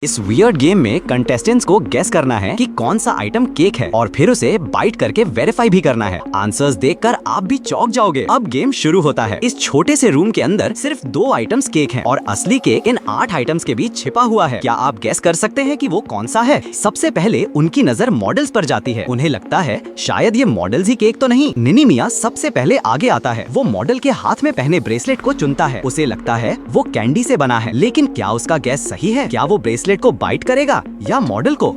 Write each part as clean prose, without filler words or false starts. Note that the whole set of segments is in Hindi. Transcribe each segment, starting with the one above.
इस वियर्ड गेम में कंटेस्टेंट्स को गेस करना है कि कौन सा आइटम केक है और फिर उसे बाइट करके वेरीफाई भी करना है। आंसर्स देखकर आप भी चौंक जाओगे। अब गेम शुरू होता है। इस छोटे से रूम के अंदर सिर्फ 2 आइटम्स केक हैं और असली केक इन 8 आइटम्स के बीच छिपा हुआ है। क्या आप गेस कर सकते हैं कि वो कौन सा है? सबसे पहले उनकी नजर मॉडल्स पर जाती है। उन्हें लगता है शायद ये मॉडल्स ही केक तो नहीं। निनी मिया सबसे पहले आगे आता है। वो मॉडल के हाथ में पहने ब्रेसलेट को चुनता है। उसे लगता है वो कैंडी से बना है, लेकिन क्या उसका गेस सही है? क्या वो ब्रेसलेट को बाइट करेगा या मॉडल को?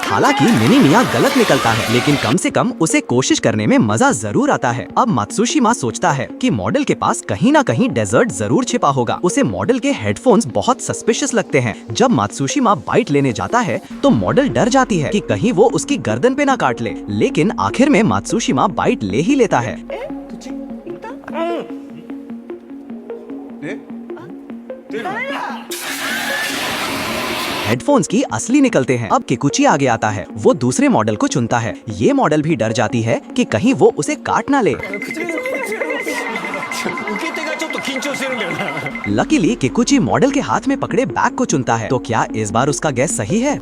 हालांकि निनी मिया गलत निकलता है, लेकिन कम से कम उसे कोशिश करने में मजा जरूर आता है। अब मात्सुशिमा सोचता है कि मॉडल के पास कहीं ना कहीं डेजर्ट जरूर छिपा होगा। उसे मॉडल के हेडफोन्स बहुत सस्पिशियस लगते हैं। जब मात्सुशिमा बाइट लेने जाता है तो मॉडल डर जाती है कि कहीं वो उसकी गर्दन पे ना काट ले, लेकिन आखिर में मात्सुशिमा बाइट ले ही लेता है। हेडफोन्स की असली निकलते हैं। अब किकुची आगे आता है। वो दूसरे मॉडल को चुनता है। ये मॉडल भी डर जाती है कि कहीं वो उसे काट ना ले। लकीली किकुची मॉडल के हाथ में पकड़े बैग को चुनता है। तो क्या इस बार उसका गेस सही है?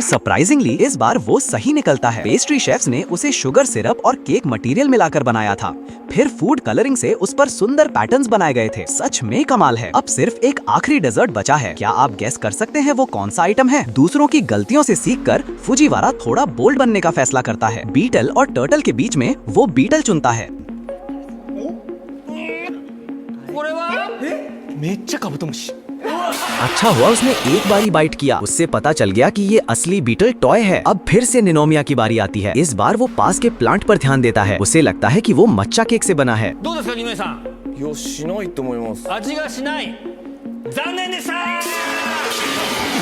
सरप्राइजिंगली इस बार वो सही निकलता है। पेस्ट्री शेफ्स ने उसे शुगर सिरप और केक मटेरियल मिलाकर बनाया था। फिर फूड कलरिंग से उस पर सुंदर पैटर्न्स बनाए गए थे। सच में कमाल है। अब सिर्फ एक आखिरी डेजर्ट बचा है। क्या आप गेस कर सकते हैं वो कौन सा आइटम है? दूसरों की गलतियों से सीखकर फुजीवारा थोड़ा बोल्ड बनने का फैसला करता है। बीटल और टर्टल के बीच में वो बीटल चुनता है। अच्छा हुआ उसने एक बारी बाइट किया। उससे पता चल गया कि ये असली बीटल टॉय है। अब फिर से निनोमिया की बारी आती है। इस बार वो पास के प्लांट पर ध्यान देता है। उसे लगता है कि वो मच्चा केक से बना है।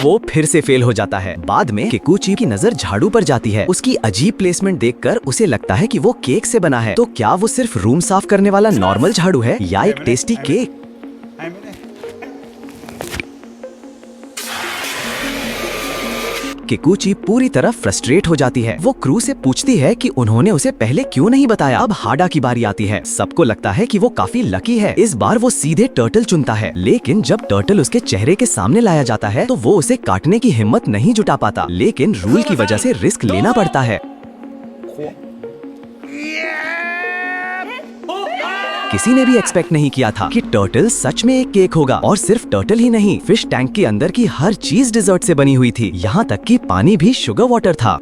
वो फिर से फेल हो जाता है। बाद में किकुची की नजर झाड़ू पर जाती है। उसकी अजीब प्लेसमेंट देखकर उसे लगता है कि वो केक से बना है। तो क्या वो सिर्फ रूम साफ करने वाला नॉर्मल झाड़ू है या एक टेस्टी केक? किकुची पूरी तरह फ्रस्ट्रेट हो जाती है। वो क्रू से पूछती है कि उन्होंने उसे पहले क्यों नहीं बताया। अब हाडा की बारी आती है। सबको लगता है कि वो काफी लकी है। इस बार वो सीधे टर्टल चुनता है, लेकिन जब टर्टल उसके चेहरे के सामने लाया जाता है तो वो उसे काटने की हिम्मत नहीं जुटा पाता, लेकिन रूल की वजह से रिस्क लेना पड़ता है। किसी ने भी एक्सपेक्ट नहीं किया था कि टर्टल सच में एक केक होगा। और सिर्फ टर्टल ही नहीं, फिश टैंक के अंदर की हर चीज डिजर्ट से बनी हुई थी। यहाँ तक कि पानी भी शुगर वाटर था।